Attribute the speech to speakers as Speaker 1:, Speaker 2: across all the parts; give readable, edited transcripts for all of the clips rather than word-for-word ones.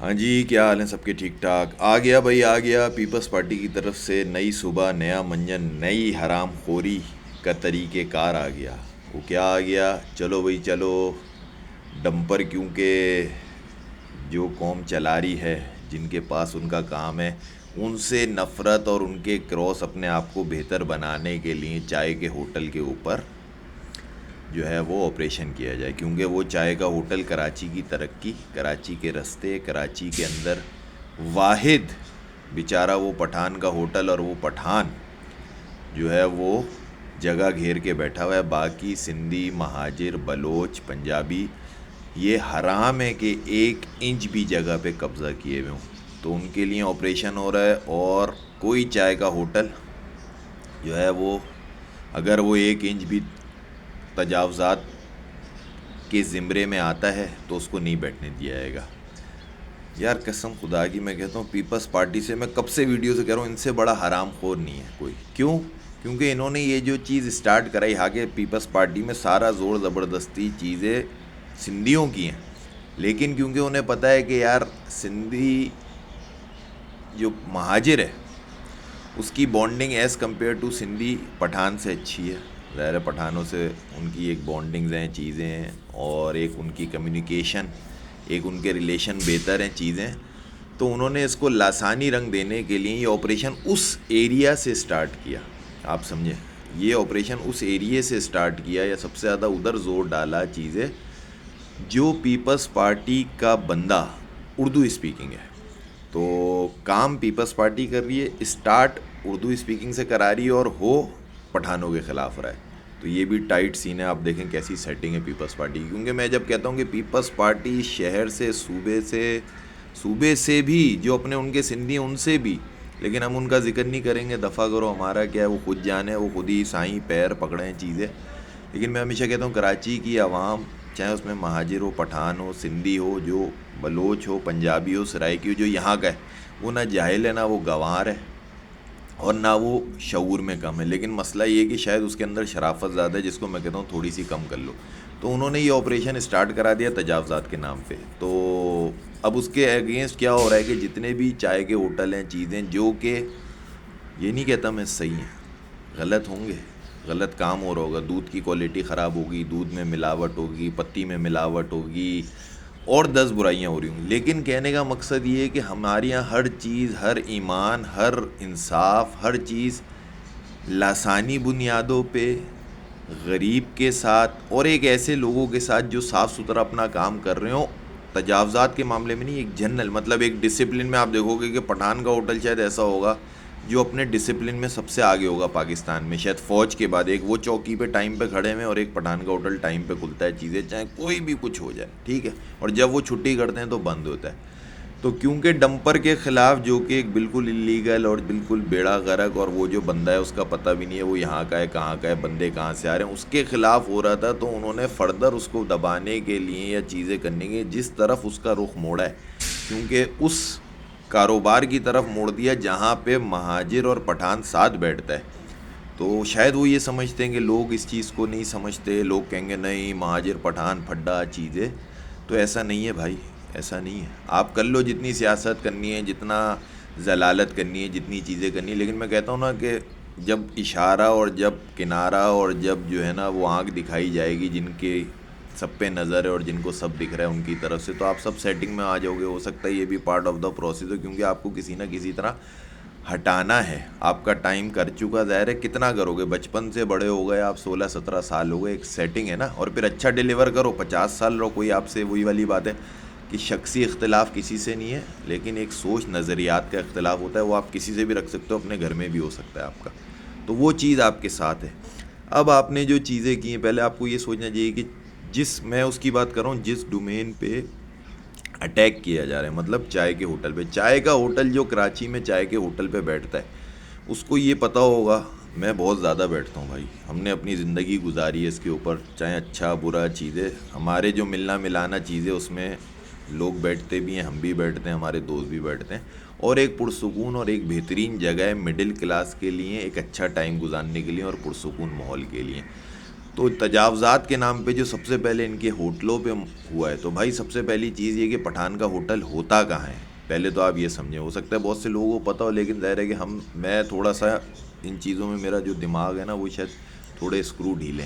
Speaker 1: ہاں جی، کیا حال ہے سب کے؟ ٹھیک ٹھاک. آ گیا بھائی، آ گیا پیپلز پارٹی کی طرف سے نئی صبح، نیا منجن، نئی حرام خوری کا طریقہ کار آ گیا. وہ کیا آ گیا؟ چلو بھائی چلو. ڈمپر کیونکہ جو قوم چلا رہی ہے، جن کے پاس ان کا کام ہے، ان سے نفرت اور ان کے کراس اپنے آپ کو بہتر بنانے کے لیے چائے کے ہوٹل کے اوپر جو ہے وہ آپریشن کیا جائے. کیونکہ وہ چائے کا ہوٹل کراچی کی ترقی، کراچی کے رستے، کراچی کے اندر واحد بیچارہ وہ پٹھان کا ہوٹل، اور وہ پٹھان جو ہے وہ جگہ گھیر کے بیٹھا ہوا ہے. باقی سندھی، مہاجر، بلوچ، پنجابی یہ حرام ہے کہ 1 انچ بھی جگہ پہ قبضہ کیے ہوئے ہوں. تو ان کے لیے آپریشن ہو رہا ہے. اور کوئی چائے کا ہوٹل جو ہے وہ اگر وہ 1 انچ بھی تجاوزات کے زمرے میں آتا ہے تو اس کو نہیں بیٹھنے دیا جائے گا. یار قسم خدا کی میں کہتا ہوں، پیپلز پارٹی سے میں کب سے ویڈیو سے کہہ رہا ہوں، ان سے بڑا حرام خور نہیں ہے کوئی. کیوں؟ کیونکہ انہوں نے یہ جو چیز اسٹارٹ کرائی کہ پیپلز پارٹی میں سارا زور زبردستی چیزیں سندھیوں کی ہیں. لیکن کیونکہ انہیں پتہ ہے کہ یار سندھی جو مہاجر ہے اس کی bonding as compare to Sindhi Pathan سے اچھی ہے. ظاہر پٹھانوں سے ان کی ایک بانڈنگز ہیں، چیزیں ہیں، اور ایک ان کی کمیونیکیشن، ایک ان کے ریلیشن بہتر ہیں، چیزیں. تو انہوں نے اس کو لاسانی رنگ دینے کے لیے یہ آپریشن اس ایریا سے سٹارٹ کیا. آپ سمجھیں، یہ آپریشن اس ایریے سے سٹارٹ کیا، یا سب سے زیادہ ادھر زور ڈالا چیزیں جو پیپلز پارٹی کا بندہ اردو اسپیکنگ ہے. تو کام پیپلز پارٹی کر رہی ہے، اسٹارٹ اردو اسپیکنگ سے کرا رہی ہے، اور ہو پٹھانوں کے خلاف رہا ہے. تو یہ بھی ٹائٹ سین ہے. آپ دیکھیں کیسی سیٹنگ ہے پیپلز پارٹی کی. کیونکہ میں جب کہتا ہوں کہ پیپلز پارٹی شہر سے، صوبے سے بھی جو اپنے ان کے سندھی ہیں ان سے بھی، لیکن ہم ان کا ذکر نہیں کریں گے. دفعہ کرو، ہمارا کیا ہے، وہ خود جانے، وہ خود ہی سائیں پیر پکڑیں چیزیں. لیکن میں ہمیشہ کہتا ہوں کراچی کی عوام، چاہے اس میں مہاجر ہو، پٹھان ہو، سندھی ہو، جو بلوچ ہو، پنجابی ہو، سرائکی ہو، جو یہاں کا ہے، وہ نہ جاہل ہے، نہ وہ گنوار ہے، اور نہ وہ شعور میں کم ہے. لیکن مسئلہ یہ ہے کہ شاید اس کے اندر شرافت زیادہ ہے، جس کو میں کہتا ہوں تھوڑی سی کم کر لو. تو انہوں نے یہ آپریشن اسٹارٹ کرا دیا تجاوزات کے نام پہ. تو اب اس کے اگینسٹ کیا ہو رہا ہے کہ جتنے بھی چائے کے ہوٹل ہیں، چیزیں جو کہ یہ نہیں کہتا میں صحیح ہیں، غلط ہوں گے، غلط کام ہو رہا ہوگا، دودھ کی کوالٹی خراب ہوگی، دودھ میں ملاوٹ ہوگی، پتی میں ملاوٹ ہوگی، اور 10 برائیاں ہو رہی ہوں. لیکن کہنے کا مقصد یہ ہے کہ ہمارے یہاں ہر چیز، ہر ایمان، ہر انصاف، ہر چیز لاسانی بنیادوں پہ، غریب کے ساتھ، اور ایک ایسے لوگوں کے ساتھ جو صاف ستھرا اپنا کام کر رہے ہوں. تجاوزات کے معاملے میں نہیں، ایک جنرل مطلب ایک ڈسپلن میں. آپ دیکھو گے کہ پٹھان کا ہوٹل شاید ایسا ہوگا جو اپنے ڈسپلن میں سب سے آگے ہوگا پاکستان میں، شاید فوج کے بعد. ایک وہ چوکی پہ ٹائم پہ کھڑے ہوئے، اور ایک پٹھان کا ہوٹل ٹائم پہ کھلتا ہے، چیزیں چاہے کوئی بھی کچھ ہو جائے، ٹھیک ہے. اور جب وہ چھٹی کرتے ہیں تو بند ہوتا ہے. تو کیونکہ ڈمپر کے خلاف، جو کہ ایک بالکل اللیگل اور بالکل بیڑا غرق، اور وہ جو بندہ ہے اس کا پتہ بھی نہیں ہے وہ یہاں کا ہے کہاں کا ہے، بندے کہاں سے آ رہے ہیں، اس کے خلاف ہو رہا تھا. تو انہوں نے فردر اس کو دبانے کے لیے یا چیزیں کرنے کے، جس طرف اس کا رخ موڑا ہے، کیونکہ اس کاروبار کی طرف موڑ دیا جہاں پہ مہاجر اور پٹھان ساتھ بیٹھتا ہے. تو شاید وہ یہ سمجھتے ہیں کہ لوگ اس چیز کو نہیں سمجھتے، لوگ کہیں گے نہیں مہاجر پٹھان پھڈا چیزیں. تو ایسا نہیں ہے بھائی، ایسا نہیں ہے. آپ کر لو جتنی سیاست کرنی ہے، جتنا ضلالت کرنی ہے، جتنی چیزیں کرنی ہے. لیکن میں کہتا ہوں نا کہ جب اشارہ اور جب کنارہ اور جب جو ہے نا وہ آنکھ دکھائی جائے گی، جن کے سب پہ نظر ہے اور جن کو سب دکھ رہا ہے ان کی طرف سے، تو آپ سب سیٹنگ میں آ جاؤ گے. ہو سکتا ہے یہ بھی پارٹ آف دا پروسیس ہو، کیونکہ آپ کو کسی نہ کسی طرح ہٹانا ہے. آپ کا ٹائم کر چکا، ظاہر ہے کتنا کرو گے، بچپن سے بڑے ہو گئے آپ، 16-17 سال ہو گئے، ایک سیٹنگ ہے نا. اور پھر اچھا ڈیلیور کرو، 50 سال رہو، کوئی آپ سے وہی والی بات ہے کہ شخصی اختلاف کسی سے نہیں ہے، لیکن ایک سوچ نظریات کا اختلاف ہوتا ہے. وہ آپ کسی سے بھی رکھ سکتے ہو، اپنے گھر میں بھی ہو سکتا ہے آپ کا. تو وہ چیز آپ کے ساتھ ہے. اب آپ نے جو چیزیں کی ہیں، پہلے آپ کو یہ سوچنا چاہیے کہ میں اس کی بات کر رہا ہوں جس ڈومین پہ اٹیک کیا جا رہا ہے، مطلب چائے کے ہوٹل پہ. چائے کا ہوٹل جو کراچی میں چائے کے ہوٹل پہ بیٹھتا ہے، اس کو یہ پتہ ہوگا. میں بہت زیادہ بیٹھتا ہوں بھائی، ہم نے اپنی زندگی گزاری ہے اس کے اوپر، چاہے اچھا برا چیزیں، ہمارے جو ملنا ملانا چیزیں اس میں لوگ بیٹھتے بھی ہیں، ہم بھی بیٹھتے ہیں، ہمارے دوست بھی بیٹھتے ہیں. اور ایک پرسکون اور ایک بہترین جگہ ہے مڈل کلاس کے لیے، ایک اچھا ٹائم گزارنے کے لیے اور پرسکون ماحول کے لیے. تو تجاوزات کے نام پہ جو سب سے پہلے ان کے ہوٹلوں پہ ہوا ہے، تو بھائی سب سے پہلی چیز یہ کہ پٹھان کا ہوٹل ہوتا کہاں ہے، پہلے تو آپ یہ سمجھیں. ہو سکتا ہے بہت سے لوگوں کو پتہ ہو، لیکن ظاہر ہے کہ میں تھوڑا سا ان چیزوں میں میرا جو دماغ ہے نا وہ شاید تھوڑے اسکرو ڈھیلے.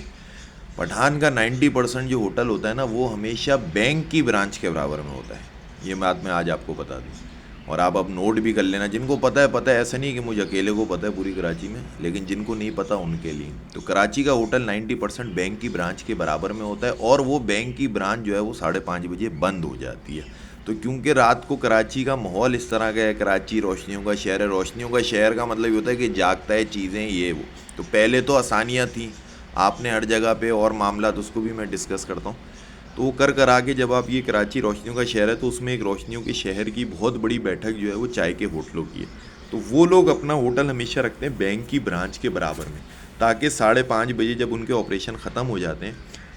Speaker 1: پٹھان کا 90% جو ہوٹل ہوتا ہے نا وہ ہمیشہ بینک کی برانچ کے برابر میں ہوتا ہے. یہ بات میں آج آپ کو بتا دوں، اور آپ اب نوٹ بھی کر لینا. جن کو پتہ ہے ایسا نہیں کہ مجھے اکیلے کو پتہ ہے پوری کراچی میں، لیکن جن کو نہیں پتہ ان کے لیے. تو کراچی کا ہوٹل 90% بینک کی برانچ کے برابر میں ہوتا ہے، اور وہ بینک کی برانچ جو ہے وہ 5:30 بجے بند ہو جاتی ہے. تو کیونکہ رات کو کراچی کا ماحول اس طرح کا ہے، کراچی روشنیوں کا شہر ہے. روشنیوں کا شہر کا مطلب یہ ہوتا ہے کہ جاگتا ہے چیزیں یہ وہ. تو پہلے تو آسانیاں تھیں، آپ نے ہر جگہ پہ اور معاملات، اس کو بھی میں ڈسکس کرتا ہوں. تو وہ کر آگے جب آپ یہ کراچی روشنیوں کا شہر ہے، تو اس میں ایک روشنیوں کے شہر کی بہت بڑی بیٹھک جو ہے وہ چائے کے ہوٹلوں کی ہے. تو وہ لوگ اپنا ہوٹل ہمیشہ رکھتے ہیں بینک کی برانچ کے برابر میں، تاکہ 5:30 بجے جب ان کے آپریشن ختم ہو جاتے ہیں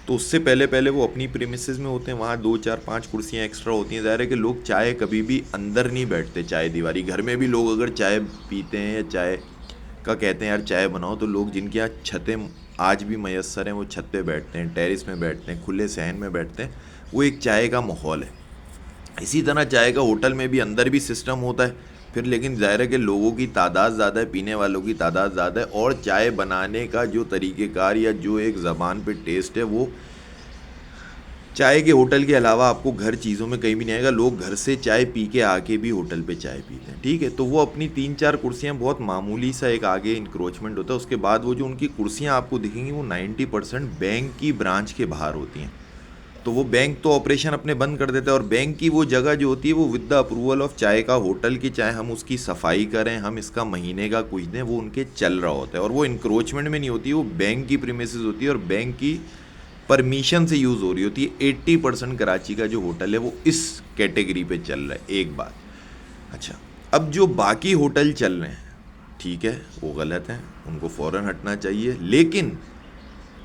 Speaker 1: تو اس سے پہلے وہ اپنی پریمیسز میں ہوتے ہیں. وہاں 2 4 5 کرسیاں ایکسٹرا ہوتی ہیں. ظاہر ہے کہ لوگ چائے کبھی بھی اندر نہیں بیٹھتے، چائے دیواری. گھر میں بھی لوگ اگر چائے پیتے ہیں یا چائے کا کہتے ہیں یار چائے بناؤ، تو لوگ جن کے یہاں چھتیں آج بھی میسر ہیں وہ چھت پہ بیٹھتے ہیں، ٹیرس میں بیٹھتے ہیں، کھلے صحن میں بیٹھتے ہیں. وہ ایک چائے کا ماحول ہے. اسی طرح چائے کا ہوٹل میں بھی اندر بھی سسٹم ہوتا ہے پھر، لیکن ظاہر ہے کہ لوگوں کی تعداد زیادہ ہے، پینے والوں کی تعداد زیادہ ہے، اور چائے بنانے کا جو طریقہ کار یا جو ایک زبان پہ ٹیسٹ ہے وہ چائے کے ہوٹل کے علاوہ آپ کو گھر چیزوں میں کہیں بھی نہیں آئے گا. لوگ گھر سے چائے پی کے آ کے بھی ہوٹل پہ چائے پیتے ہیں. ٹھیک ہے، تو وہ اپنی 3 4 کرسیاں، بہت معمولی سا ایک آگے انکروچمنٹ ہوتا ہے. اس کے بعد وہ جو ان کی کرسیاں آپ کو دکھیں گی وہ 90% بینک کی برانچ کے باہر ہوتی ہیں. تو وہ بینک تو آپریشن اپنے بند کر دیتا ہے، اور بینک کی وہ جگہ جو ہوتی ہے وہ ود دا اپروول آف چائے کا ہوٹل کی، چاہے ہم اس کی صفائی کریں، ہم اس کا مہینے کا کچھ دیں، وہ ان کے چل رہا ہوتا ہے. اور وہ انکروچمنٹ میں نہیں ہوتی، وہ بینک کی پریمیسز ہوتی ہے اور بینک کی پرمیشن سے یوز ہو رہی ہوتی ہے. 80% کراچی کا جو ہوٹل ہے وہ اس کیٹیگری پہ چل رہا ہے. ایک بات. اچھا، اب جو باقی ہوٹل چل رہے ہیں ٹھیک ہے وہ غلط ہیں، ان کو فوراً ہٹنا چاہیے. لیکن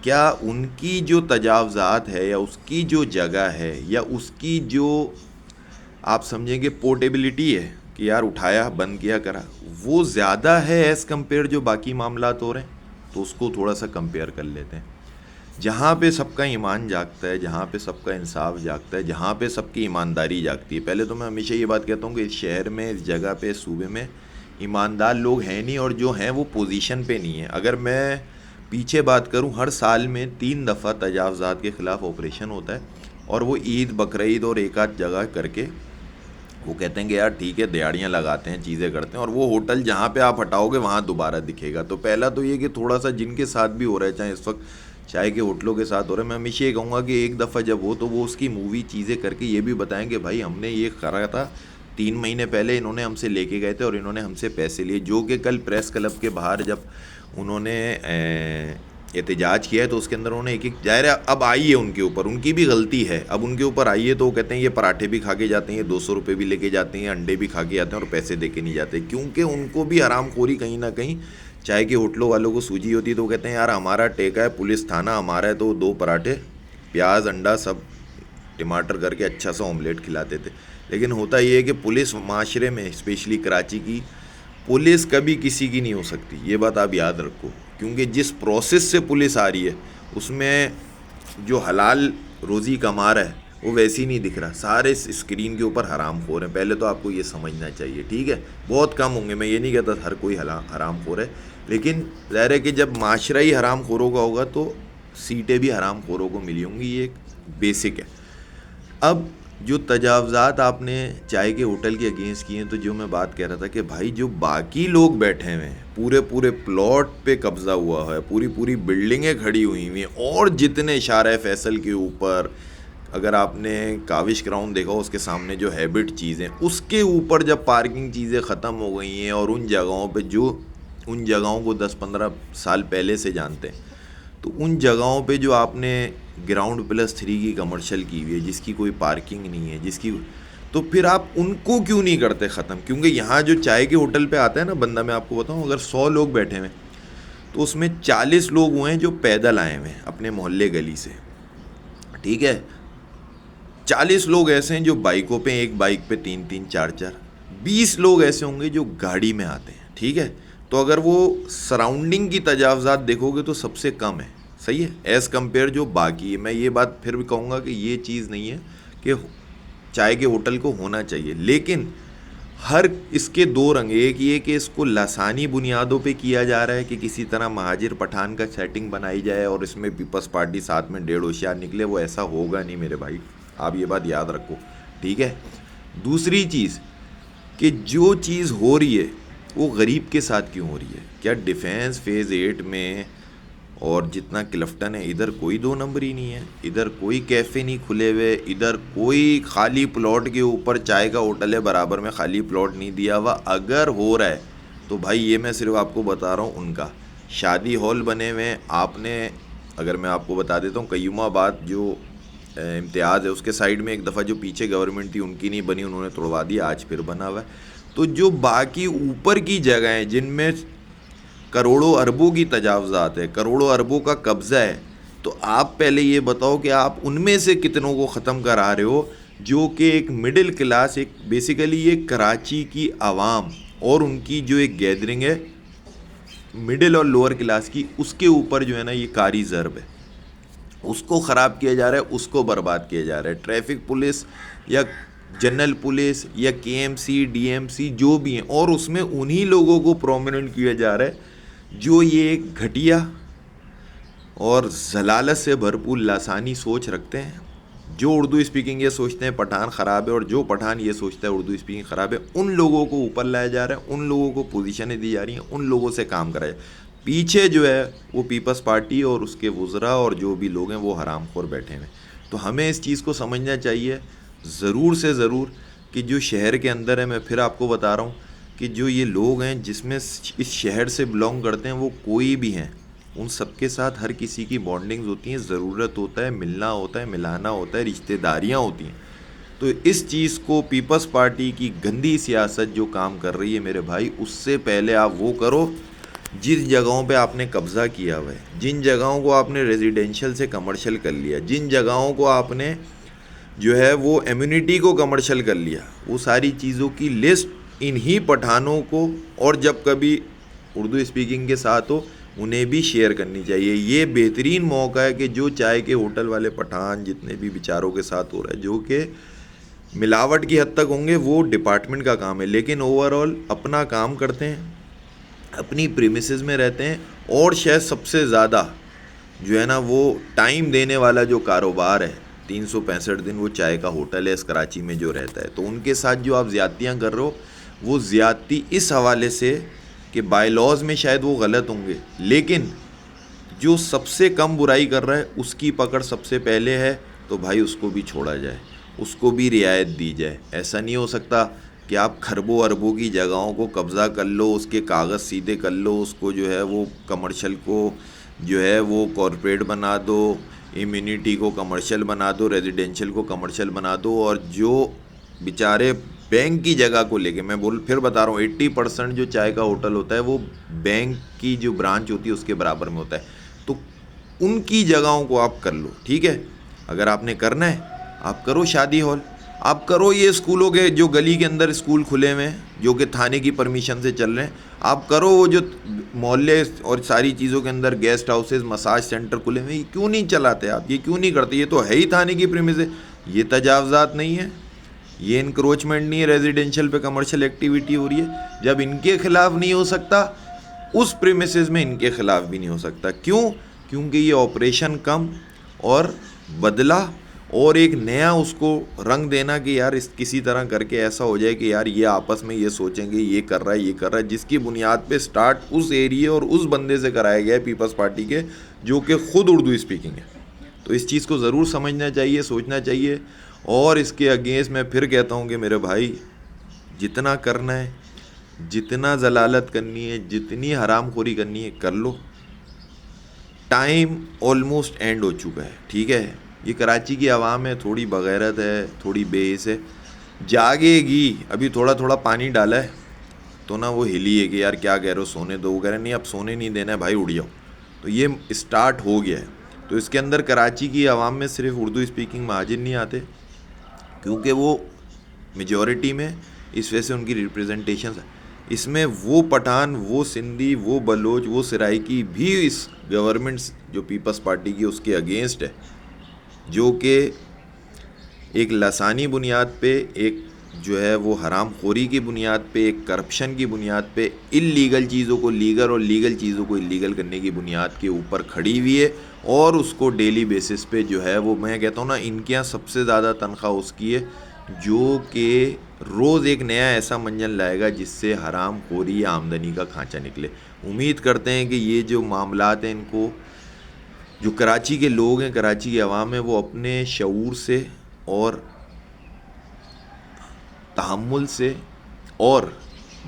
Speaker 1: کیا ان کی جو تجاوزات ہے یا اس کی جو جگہ ہے یا اس کی جو آپ سمجھیں گے پورٹیبلٹی ہے کہ یار اٹھایا بند کیا کرا، وہ زیادہ ہے ایز کمپیئر جو باقی معاملات ہو رہے ہیں؟ تو اس کو تھوڑا سا کمپیئر کر لیتے ہیں. جہاں پہ سب کا ایمان جاگتا ہے، جہاں پہ سب کا انصاف جاگتا ہے، جہاں پہ سب کی ایمانداری جاگتی ہے. پہلے تو میں ہمیشہ یہ بات کہتا ہوں کہ اس شہر میں، اس جگہ پہ، اس صوبے میں ایماندار لوگ ہیں نہیں، اور جو ہیں وہ پوزیشن پہ نہیں ہیں. اگر میں پیچھے بات کروں، ہر سال میں 3 دفعہ تجاوزات کے خلاف آپریشن ہوتا ہے، اور وہ عید، بقرعید اور ایک آدھ جگہ کر کے وہ کہتے ہیں کہ یار ٹھیک ہے دیہڑیاں لگاتے ہیں، چیزیں کرتے ہیں، اور وہ ہوٹل جہاں پہ آپ ہٹاؤ گے وہاں دوبارہ دکھے گا. تو پہلا تو یہ کہ تھوڑا سا جن کے ساتھ بھی ہو رہا ہے، چاہے اس وقت چائے کے ہوٹلوں کے ساتھ ہو رہا ہے، میں ہمیشہ یہ کہوں گا کہ ایک دفعہ جب ہو تو وہ اس کی مووی چیزیں کر کے یہ بھی بتائیں کہ بھائی ہم نے یہ کرا تھا 3 مہینے پہلے، انہوں نے ہم سے لے کے گئے تھے اور انہوں نے ہم سے پیسے لیے. جو کہ کل پریس کلب کے باہر جب انہوں نے احتجاج کیا ہے تو اس کے اندر انہوں نے ایک ظاہر ہے اب آئی ہے ان کے اوپر، ان کی بھی غلطی ہے، اب ان کے اوپر آئی ہے. تو وہ کہتے ہیں یہ پراٹھے بھی کھا کے جاتے ہیں، یہ 200 روپے بھی لے کے جاتے ہیں، انڈے بھی کھا کے جاتے ہیں اور پیسے دے کے نہیں جاتے. کیونکہ ان کو بھی حرام خوری کہیں نہ کہیں چائے کے ہوٹلوں والوں کو سوجی ہوتی ہے. تو وہ کہتے ہیں یار ہمارا ٹیکا ہے، پولیس تھانہ ہمارا ہے، تو 2 پراٹھے، پیاز، انڈا سب ٹماٹر کر کے اچھا سا آملیٹ کھلاتے تھے. لیکن ہوتا یہ ہے کہ پولیس معاشرے میں، اسپیشلی کراچی کی پولیس کبھی کسی کی نہیں ہو سکتی. یہ بات آپ یاد رکھو، کیونکہ جس پروسیس سے پولیس آ رہی ہے اس میں جو حلال روزی کما رہا ہے وہ ویسی نہیں دکھ رہا. سارے اسکرین کے اوپر حرام خور ہیں. پہلے تو آپ کو یہ سمجھنا چاہیے. ٹھیک ہے، بہت کم ہوں گے، میں یہ نہیں کہتا ہر کوئی حرام خور ہے، لیکن ظاہر ہے کہ جب معاشرہ ہی حرام خوروں کا ہوگا تو سیٹیں بھی حرام خوروں کو ملی ہوں گی. یہ ایک بیسک ہے. اب جو تجاوزات آپ نے چائے کے ہوٹل کے اگینسٹ کیے ہیں، تو جو میں بات کہہ رہا تھا کہ بھائی جو باقی لوگ بیٹھے ہوئے ہیں، پورے پلاٹ پہ قبضہ ہوا ہے، پوری بلڈنگیں کھڑی ہوئی ہیں، اور جتنے اشارہ فیصل کے اوپر، اگر آپ نے کاوش گراؤنڈ دیکھا اس کے سامنے جو ہیبٹ چیزیں، اس کے اوپر جب پارکنگ چیزیں ختم ہو گئی ہیں، اور ان جگہوں پہ جو ان جگہوں کو 10 15 سال پہلے سے جانتے ہیں، تو ان جگہوں پہ جو آپ نے گراؤنڈ+3 کی کمرشل کی ہوئی ہے، جس کی کوئی پارکنگ نہیں ہے، جس کی، تو پھر آپ ان کو کیوں نہیں کرتے ختم؟ کیونکہ یہاں جو چائے کے ہوٹل پہ آتا ہے نا بندہ، میں آپ کو بتاؤں اگر 100 لوگ بیٹھے ہوئے تو اس میں 40 لوگ ہوئے ہیں جو پیدل آئے ہوئے ہیں اپنے محلے گلی سے. ٹھیک ہے، 40 لوگ ایسے ہیں جو بائکوں پہ، ایک بائک پہ 3 3 4 4، 20 لوگ ایسے ہوں گے جو گاڑی میں آتے ہیں. ٹھیک ہے، تو اگر وہ سراؤنڈنگ کی تجاوزات دیکھو گے تو سب سے کم ہے. صحیح ہے ایز کمپیئر جو باقی ہے. میں یہ بات پھر بھی کہوں گا کہ یہ چیز نہیں ہے کہ چائے کے ہوٹل کو ہونا چاہیے, لیکن ہر اس کے دو رنگ. ایک یہ کہ اس کو لسانی بنیادوں پہ کیا جا رہا ہے کہ کسی طرح مہاجر پٹھان کا سیٹنگ بنائی جائے اور اس میں پیپلز پارٹی ساتھ میں 1.5 ہوشیار نکلے. وہ ایسا ہوگا نہیں میرے بھائی, آپ یہ بات یاد رکھو, ٹھیک ہے. دوسری چیز کہ جو چیز ہو رہی ہے وہ غریب کے ساتھ کیوں ہو رہی ہے. کیا ڈیفینس فیز 8 میں اور جتنا کلفٹن ہے ادھر کوئی 2 نمبر ہی نہیں ہے, ادھر کوئی کیفے نہیں کھلے ہوئے, ادھر کوئی خالی پلاٹ کے اوپر چائے کا ہوٹل ہے برابر میں خالی پلاٹ نہیں دیا ہوا. اگر ہو رہا ہے تو بھائی یہ میں صرف آپ کو بتا رہا ہوں ان کا شادی ہال بنے ہوئے ہیں. آپ نے اگر میں آپ کو بتا دیتا ہوں قیوم آباد جو امتیاز ہے اس کے سائڈ میں ایک دفعہ جو پیچھے گورنمنٹ تھی ان کی نہیں بنی, انہوں نے توڑوا دیا, آج پھر بنا ہوا ہے. تو جو باقی اوپر کی جگہیں جن میں کروڑوں اربوں کی تجاوزات ہے, کروڑوں اربوں کا قبضہ ہے, تو آپ پہلے یہ بتاؤ کہ آپ ان میں سے کتنوں کو ختم کرا رہے ہو جو کہ ایک مڈل کلاس, ایک بیسیکلی یہ کراچی کی عوام اور ان کی جو ایک گیدرنگ ہے مڈل اور لوور کلاس کی, اس کے اوپر جو ہے نا یہ کاری ضرب ہے, اس کو خراب کیا جا رہا ہے, اس کو برباد کیا جا رہا ہے. ٹریفک پولیس یا جنرل پولیس یا K M C D M C جو بھی ہیں, اور اس میں انہی لوگوں کو پرومیننٹ کیا جا رہا ہے جو یہ ایک گھٹیا اور ضلالت سے بھرپور لسانی سوچ رکھتے ہیں, جو اردو اسپیکنگ یہ سوچتے ہیں پٹھان خراب ہے اور جو پٹھان یہ سوچتا ہے اردو اسپیکنگ خراب ہے. ان لوگوں کو اوپر لایا جا رہا ہے, ان لوگوں کو پوزیشنیں دی جا رہی ہیں, ان لوگوں سے کام کرایا. پیچھے جو ہے وہ پیپلز پارٹی اور اس کے وزراء اور جو بھی لوگ ہیں وہ حرام خور بیٹھے ہیں. تو ہمیں اس چیز کو سمجھنا چاہیے ضرور سے ضرور کہ جو شہر کے اندر ہے, میں پھر آپ کو بتا رہا ہوں کہ جو یہ لوگ ہیں جس میں اس شہر سے بلانگ کرتے ہیں وہ کوئی بھی ہیں, ان سب کے ساتھ ہر کسی کی بانڈنگز ہوتی ہیں, ضرورت ہوتا ہے, ملنا ہوتا ہے, ملانا ہوتا ہے, رشتہ داریاں ہوتی ہیں. تو اس چیز کو پیپلز پارٹی کی گندی سیاست جو کام کر رہی ہے میرے بھائی, اس سے پہلے آپ وہ کرو جس جگہوں پہ آپ نے قبضہ کیا ہوا ہے, جن جگہوں کو آپ نے ریزیڈینشل سے کمرشل کر لیا, جن جگہوں کو آپ نے جو ہے وہ ایمیونٹی کو کمرشل کر لیا, وہ ساری چیزوں کی لسٹ انہی پٹھانوں کو, اور جب کبھی اردو اسپیکنگ کے ساتھ ہو انہیں بھی شیئر کرنی چاہیے. یہ بہترین موقع ہے کہ جو چائے کے ہوٹل والے پٹھان جتنے بھی بیچاروں کے ساتھ ہو رہا ہے جو کہ ملاوٹ کی حد تک ہوں گے وہ ڈپارٹمنٹ کا کام ہے, لیکن اوور آل اپنا کام کرتے ہیں, اپنی پریمیسز میں رہتے ہیں, اور شاید سب سے زیادہ جو ہے نا وہ ٹائم دینے والا جو کاروبار ہے 365 دن وہ چائے کا ہوٹل ہے اس کراچی میں جو رہتا ہے. تو ان کے ساتھ جو آپ زیادتیاں کر رہے ہو وہ زیادتی اس حوالے سے کہ بائی لاز میں شاید وہ غلط ہوں گے, لیکن جو سب سے کم برائی کر رہا ہے اس کی پکڑ سب سے پہلے ہے, تو بھائی اس کو بھی چھوڑا جائے, اس کو بھی رعایت دی جائے. ایسا نہیں ہو سکتا کہ آپ کھربوں اربوں کی جگہوں کو قبضہ کر لو, اس کے کاغذ سیدھے کر لو, اس کو جو ہے وہ کمرشل کو جو ہے وہ کارپوریٹ بنا دو, امیونٹی کو کمرشل بنا دو, ریزیڈینشل کو کمرشل بنا دو, اور جو بیچارے بینک کی جگہ کو لے کے, میں پھر بتا رہا ہوں 80% جو چائے کا ہوٹل ہوتا ہے وہ بینک کی جو برانچ ہوتی ہے اس کے برابر میں ہوتا ہے. تو ان کی جگہوں کو آپ کر لو, ٹھیک ہے. اگر آپ نے کرنا ہے آپ کرو شادی ہال, آپ کرو یہ اسکولوں کے جو گلی کے اندر اسکول کھلے ہوئے ہیں جو کہ تھانے کی پرمیشن سے چل رہے ہیں, آپ کرو وہ جو محلے اور ساری چیزوں کے اندر گیسٹ ہاؤسز مساج سینٹر کھلے ہوئے ہیں, یہ کیوں نہیں چلاتے آپ, یہ کیوں نہیں کرتے؟ یہ تو ہے ہی تھانے کی پریمیس ہے, یہ تجاوزات نہیں ہے, یہ انکروچمنٹ نہیں ہے, ریزیڈینشل پہ کمرشل ایکٹیویٹی ہو رہی ہے. جب ان کے خلاف نہیں ہو سکتا اس پریمیسز میں ان کے خلاف بھی نہیں ہو سکتا. کیوں؟ کیونکہ یہ آپریشن کم اور بدلہ اور ایک نیا اس کو رنگ دینا کہ یار اس کسی طرح کر کے ایسا ہو جائے کہ یار یہ آپس میں یہ سوچیں گے یہ کر رہا ہے یہ کر رہا ہے, جس کی بنیاد پہ سٹارٹ اس ایریے اور اس بندے سے کرایا گیا ہے پیپلز پارٹی کے جو کہ خود اردو اسپیکنگ ہے. تو اس چیز کو ضرور سمجھنا چاہیے, سوچنا چاہیے. اور اس کے اگینسٹ میں پھر کہتا ہوں کہ میرے بھائی جتنا کرنا ہے, جتنا ضلالت کرنی ہے, جتنی حرام خوری کرنی ہے کر لو. ٹائم آلموسٹ اینڈ ہو چکا ہے, ٹھیک ہے. یہ کراچی کی عوام ہے, تھوڑی بغیرت ہے, تھوڑی بے حس ہے, جاگے گی. ابھی تھوڑا تھوڑا پانی ڈالا ہے تو نا وہ ہلی ہے کہ یار کیا کہہ رہے ہو سونے دو, وہ کہہ رہے نہیں اب سونے نہیں دینا ہے بھائی اڑ جاؤ. تو یہ اسٹارٹ ہو گیا ہے. تو اس کے اندر کراچی کی عوام میں صرف اردو اسپیکنگ مہاجر نہیں آتے کیونکہ وہ میجورٹی میں, اس وجہ سے ان کی ریپریزنٹیشن اس میں وہ پٹھان، وہ سندھی، وہ بلوچ، وہ سرائکی بھی اس گورنمنٹ جو پیپلز پارٹی کی اس کے اگینسٹ ہے، جو کہ ایک لسانی بنیاد پہ، ایک جو ہے وہ حرام خوری کی بنیاد پہ، ایک کرپشن کی بنیاد پہ، انلیگل چیزوں کو لیگل اور لیگل چیزوں کو انلیگل کرنے کی بنیاد کے اوپر کھڑی ہوئی ہے، اور اس کو ڈیلی بیسس پہ جو ہے وہ، میں کہتا ہوں نا، ان کے یہاں سب سے زیادہ تنخواہ اس کی ہے جو کہ روز ایک نیا ایسا منجن لائے گا جس سے حرام خوری یا آمدنی کا کھانچا نکلے۔ امید کرتے ہیں کہ یہ جو معاملات ہیں، ان کو جو کراچی کے لوگ ہیں، کراچی کی عوام ہے، وہ اپنے شعور سے اور تحمل سے اور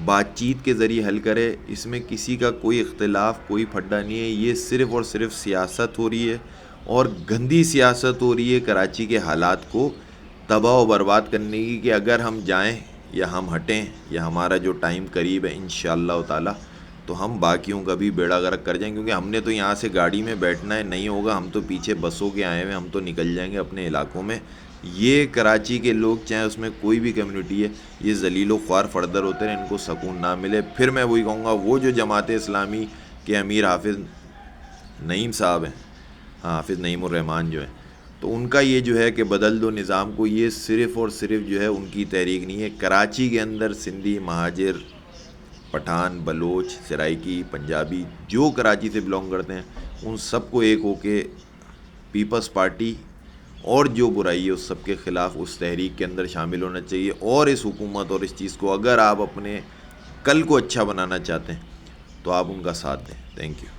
Speaker 1: بات چیت کے ذریعے حل کرے۔ اس میں کسی کا کوئی اختلاف، کوئی پھڈا نہیں ہے، یہ صرف اور صرف سیاست ہو رہی ہے، اور گندی سیاست ہو رہی ہے کراچی کے حالات کو تباہ و برباد کرنے کی، کہ اگر ہم جائیں یا ہم ہٹیں یا ہمارا جو ٹائم قریب ہے انشاءاللہ تعالی، تو ہم باقیوں کا بھی بیڑا غرق کر جائیں، کیونکہ ہم نے تو یہاں سے گاڑی میں بیٹھنا ہے، نہیں ہوگا، ہم تو پیچھے بسوں کے آئے ہوئے، ہم تو نکل جائیں گے اپنے علاقوں میں۔ یہ کراچی کے لوگ، چاہے اس میں کوئی بھی کمیونٹی ہے، یہ ذلیل و خوار فردر ہوتے ہیں، ان کو سکون نہ ملے۔ پھر میں وہی کہوں گا، وہ جو جماعت اسلامی کے امیر حافظ نعیم صاحب ہیں، حافظ نعیم الرحمان جو ہیں، تو ان کا یہ جو ہے کہ بدل دو نظام کو، یہ صرف اور صرف جو ہے ان کی تحریک نہیں ہے۔ کراچی کے اندر سندھی، مہاجر، پٹھان، بلوچ، سرائکی، پنجابی، جو کراچی سے بلانگ کرتے ہیں، ان سب کو ایک ہو کے پیپلز پارٹی اور جو برائی ہے اس سب کے خلاف اس تحریک کے اندر شامل ہونا چاہیے، اور اس حکومت اور اس چیز کو، اگر آپ اپنے کل کو اچھا بنانا چاہتے ہیں تو آپ ان کا ساتھ دیں۔ Thank you.